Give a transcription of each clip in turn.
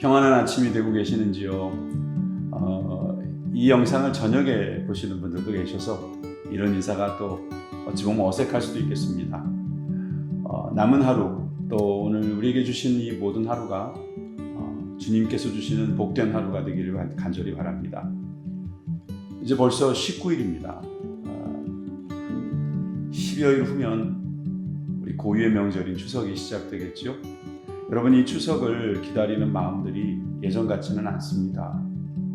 평안한 아침이 되고 계시는지요? 이 영상을 저녁에 보시는 분들도 계셔서 이런 인사가 또 어찌 보면 어색할 수도 있겠습니다. 남은 하루, 또 오늘 우리에게 주신 이 모든 하루가 주님께서 주시는 복된 하루가 되기를 간절히 바랍니다. 이제 벌써 19일입니다. 10여일 후면 우리 고유의 명절인 추석이 시작되겠죠. 여러분, 이 추석을 기다리는 마음들이 예전 같지는 않습니다.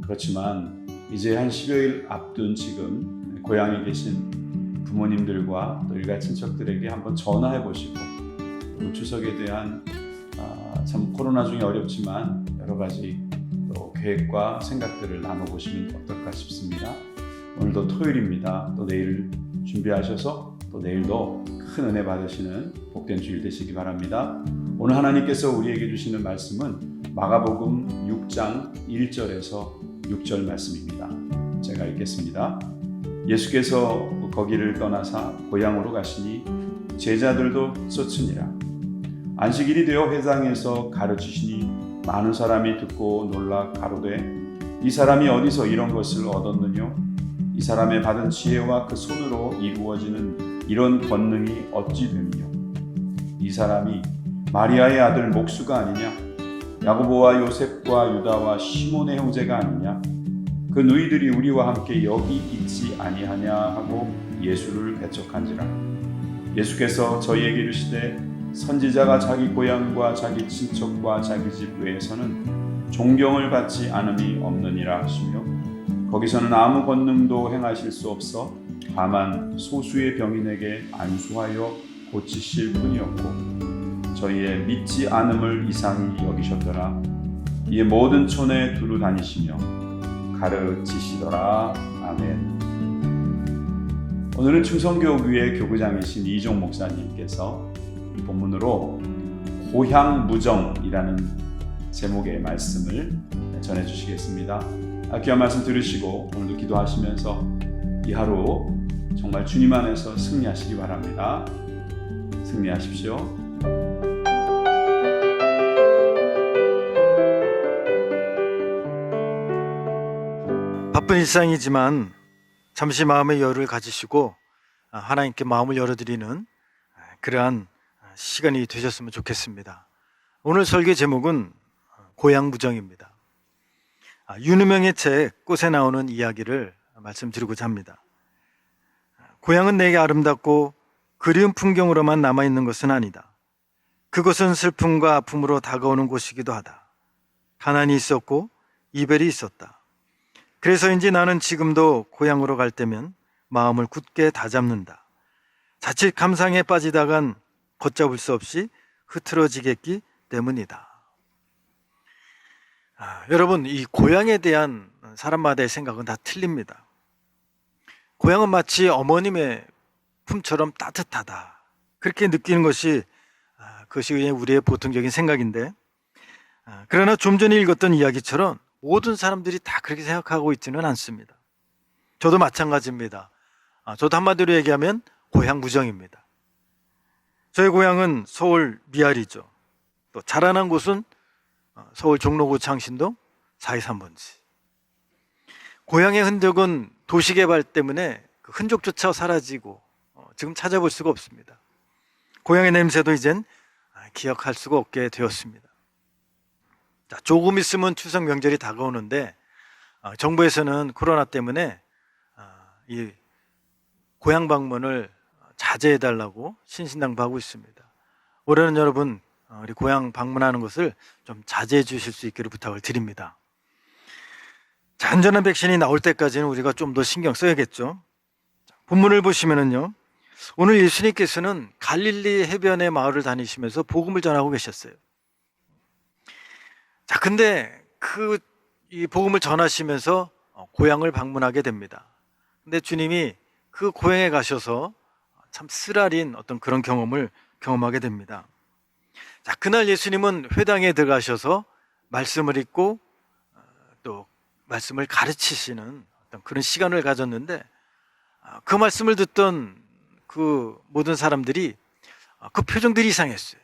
그렇지만 이제 한 10여일 앞둔 지금 고향에 계신 부모님들과 또 일가 친척들에게 한번 전화해 보시고, 또 추석에 대한 참 코로나 중에 어렵지만 여러 가지 또 계획과 생각들을 나눠보시면 어떨까 싶습니다. 오늘도 토요일입니다. 또 내일 준비하셔서 또 내일도 큰 은혜 받으시는 복된 주일 되시기 바랍니다. 오늘 하나님께서 우리에게 주시는 말씀은 마가복음 6장 1절에서 6절 말씀입니다. 제가 읽겠습니다. 예수께서 거기를 떠나사 고향으로 가시니 제자들도 쫓으니라. 안식일이 되어 회당에서 가르치시니 많은 사람이 듣고 놀라 가로되 이 사람이 어디서 이런 것을 얻었느냐? 이 사람의 받은 지혜와 그 손으로 이루어지는 이런 권능이 어찌 되느냐? 이 사람이 마리아의 아들 목수가 아니냐? 야고보와 요셉과 유다와 시몬의 형제가 아니냐? 그 누이들이 우리와 함께 여기 있지 아니하냐 하고 예수를 배척한지라. 예수께서 저희에게 이르시되 선지자가 자기 고향과 자기 친척과 자기 집 외에서는 존경을 받지 않음이 없느니라 하시며, 거기서는 아무 권능도 행하실 수 없어 다만 소수의 병인에게 안수하여 고치실 뿐이었고 저희의 믿지 않음을 이상히 여기셨더라. 이에 모든 촌에 두루 다니시며 가르치시더라. 아멘. 오늘은 충성교구의 교구장이신 이종 목사님께서 이 본문으로 고향무정이라는 제목의 말씀을 전해주시겠습니다. 귀한 말씀 들으시고 오늘도 기도하시면서 이 하루 정말 주님 안에서 승리하시기 바랍니다. 승리하십시오. 바쁜 일상이지만 잠시 마음의 여유를 가지시고 하나님께 마음을 열어드리는 그러한 시간이 되셨으면 좋겠습니다. 오늘 설교 제목은 고향무정입니다. 윤우명의 책 꽃에 나오는 이야기를 말씀드리고자 합니다. 고향은 내게 아름답고 그리운 풍경으로만 남아있는 것은 아니다. 그것은 슬픔과 아픔으로 다가오는 곳이기도 하다. 가난이 있었고 이별이 있었다. 그래서인지 나는 지금도 고향으로 갈 때면 마음을 굳게 다잡는다. 자칫 감상에 빠지다간 걷잡을 수 없이 흐트러지겠기 때문이다. 여러분, 이 고향에 대한 사람마다의 생각은 다 틀립니다. 고향은 마치 어머님의 품처럼 따뜻하다, 그렇게 느끼는 것이 그것이 그냥 우리의 보통적인 생각인데, 그러나 좀 전에 읽었던 이야기처럼 모든 사람들이 다 그렇게 생각하고 있지는 않습니다. 저도 마찬가지입니다. 저도 한마디로 얘기하면 고향무정입니다. 저희 고향은 서울 미아리죠. 또 자라난 곳은 서울 종로구 창신동 423번지. 고향의 흔적은 도시개발 때문에 그 흔적조차 사라지고 지금 찾아볼 수가 없습니다. 고향의 냄새도 이젠 기억할 수가 없게 되었습니다. 자, 조금 있으면 추석 명절이 다가오는데 정부에서는 코로나 때문에 이 고향 방문을 자제해달라고 신신당부하고 있습니다. 올해는 여러분 우리 고향 방문하는 것을 좀 자제해 주실 수 있기를 부탁을 드립니다. 자, 안전한 백신이 나올 때까지는 우리가 좀 더 신경 써야겠죠. 본문을 보시면은요, 오늘 예수님께서는 갈릴리 해변의 마을을 다니시면서 복음을 전하고 계셨어요. 자, 근데 이 복음을 전하시면서 고향을 방문하게 됩니다. 근데 주님이 그 고향에 가셔서 참 쓰라린 어떤 그런 경험을 경험하게 됩니다. 자, 그날 예수님은 회당에 들어가셔서 말씀을 읽고 또 말씀을 가르치시는 어떤 그런 시간을 가졌는데, 그 말씀을 듣던 그 모든 사람들이 그 표정들이 이상했어요.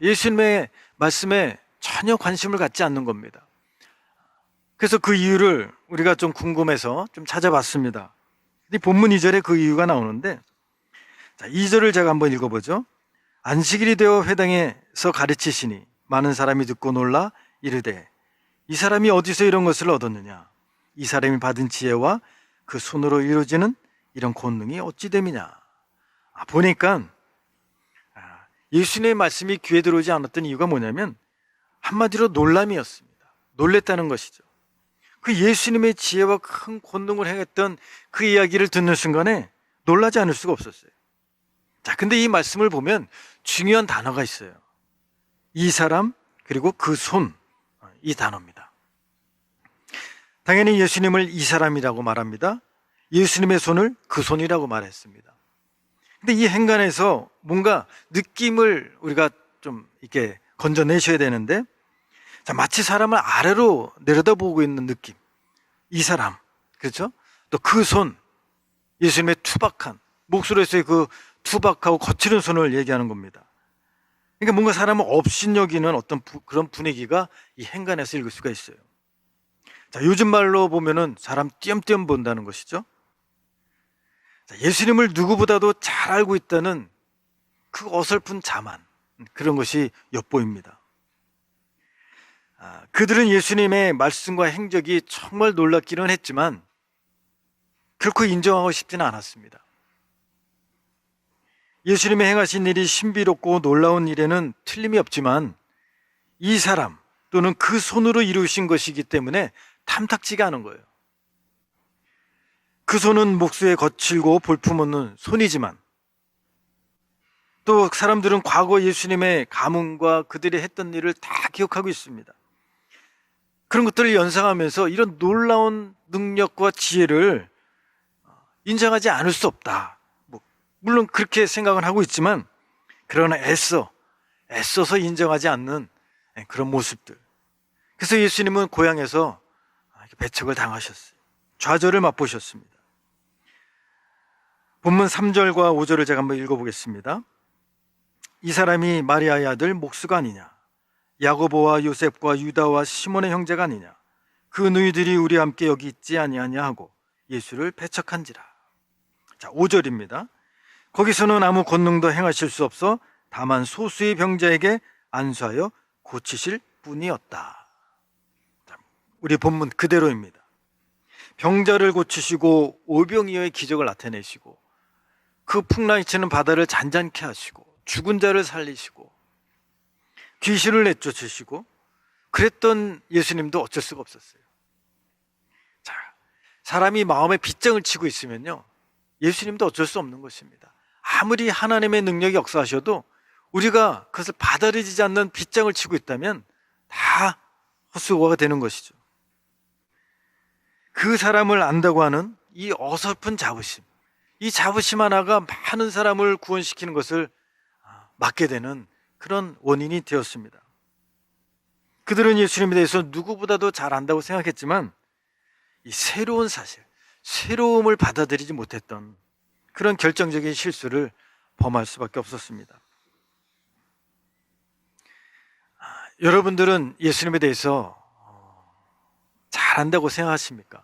예수님의 말씀에 전혀 관심을 갖지 않는 겁니다. 그래서 그 이유를 우리가 좀 궁금해서 좀 찾아봤습니다. 이 본문 2절에 그 이유가 나오는데, 자, 2절을 제가 한번 읽어보죠. 안식일이 되어 회당에서 가르치시니 많은 사람이 듣고 놀라 이르되 이 사람이 어디서 이런 것을 얻었느냐? 이 사람이 받은 지혜와 그 손으로 이루어지는 이런 권능이 어찌 됨이냐? 보니까 예수님의 말씀이 귀에 들어오지 않았던 이유가 뭐냐면 한마디로 놀람이었습니다. 놀랬다는 것이죠. 그 예수님의 지혜와 큰 권능을 행했던 그 이야기를 듣는 순간에 놀라지 않을 수가 없었어요. 자, 근데 이 말씀을 보면 중요한 단어가 있어요. 이 사람 그리고 그 손, 이 단어입니다. 당연히 예수님을 이 사람이라고 말합니다. 예수님의 손을 그 손이라고 말했습니다. 근데 이 행간에서 뭔가 느낌을 우리가 좀 이렇게 건져내셔야 되는데, 자, 마치 사람을 아래로 내려다보고 있는 느낌. 이 사람, 그렇죠? 또 그 손, 예수님의 투박한, 목소리에서의 그 투박하고 거칠은 손을 얘기하는 겁니다. 그러니까 뭔가 사람을 업신여기는 어떤 그런 분위기가 이 행간에서 읽을 수가 있어요. 자, 요즘 말로 보면은 사람 띄엄띄엄 본다는 것이죠. 자, 예수님을 누구보다도 잘 알고 있다는 그 어설픈 자만, 그런 것이 엿보입니다. 그들은 예수님의 말씀과 행적이 정말 놀랍기는 했지만 결코 인정하고 싶지는 않았습니다. 예수님의 행하신 일이 신비롭고 놀라운 일에는 틀림이 없지만 이 사람 또는 그 손으로 이루신 것이기 때문에 탐탁지가 않은 거예요. 그 손은 목수의 거칠고 볼품없는 손이지만 또 사람들은 과거 예수님의 가문과 그들이 했던 일을 다 기억하고 있습니다. 그런 것들을 연상하면서 이런 놀라운 능력과 지혜를 인정하지 않을 수 없다. 물론 그렇게 생각은 하고 있지만 그러나 애써서 인정하지 않는 그런 모습들. 그래서 예수님은 고향에서 배척을 당하셨어요. 좌절을 맛보셨습니다. 본문 3절과 5절을 제가 한번 읽어보겠습니다. 이 사람이 마리아의 아들 목수가 아니냐? 야고보와 요셉과 유다와 시몬의 형제가 아니냐? 그 너희들이 우리와 함께 여기 있지 아니하냐 하고 예수를 배척한지라. 자, 5절입니다. 거기서는 아무 권능도 행하실 수 없어 다만 소수의 병자에게 안수하여 고치실 뿐이었다. 자, 우리 본문 그대로입니다. 병자를 고치시고 오병이어의 기적을 나타내시고 그 풍랑이 치는 바다를 잔잔케 하시고 죽은 자를 살리시고 귀신을 내쫓으시고 그랬던 예수님도 어쩔 수가 없었어요. 자, 사람이 마음에 빗장을 치고 있으면요, 예수님도 어쩔 수 없는 것입니다. 아무리 하나님의 능력이 역사하셔도 우리가 그것을 받아들이지 않는 빗장을 치고 있다면 다 헛수고가 되는 것이죠. 그 사람을 안다고 하는 이 어설픈 자부심, 이 자부심 하나가 많은 사람을 구원시키는 것을 막게 되는 그런 원인이 되었습니다. 그들은 예수님에 대해서 누구보다도 잘 안다고 생각했지만 이 새로운 사실, 새로움을 받아들이지 못했던 그런 결정적인 실수를 범할 수밖에 없었습니다. 여러분들은 예수님에 대해서 잘 안다고 생각하십니까?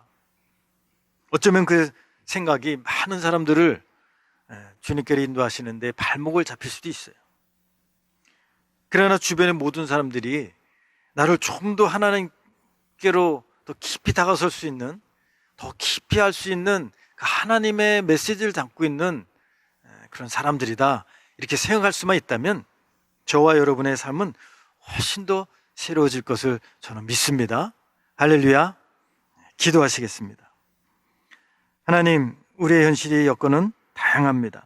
어쩌면 그 생각이 많은 사람들을 주님께로 인도하시는데 발목을 잡힐 수도 있어요. 그러나 주변의 모든 사람들이 나를 좀 더 하나님께로 더 깊이 다가설 수 있는, 더 깊이 할 수 있는 그 하나님의 메시지를 담고 있는 그런 사람들이다, 이렇게 생각할 수만 있다면 저와 여러분의 삶은 훨씬 더 새로워질 것을 저는 믿습니다. 할렐루야. 기도하시겠습니다. 하나님, 우리의 현실의 여건은 다양합니다.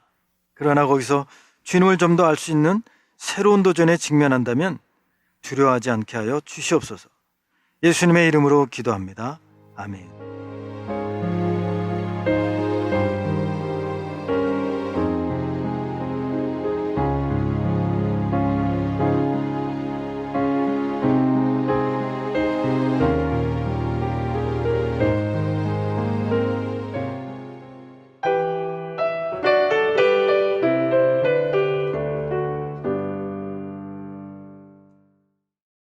그러나 거기서 주님을 좀 더 알 수 있는 새로운 도전에 직면한다면 두려워하지 않게 하여 주시옵소서. 예수님의 이름으로 기도합니다. 아멘.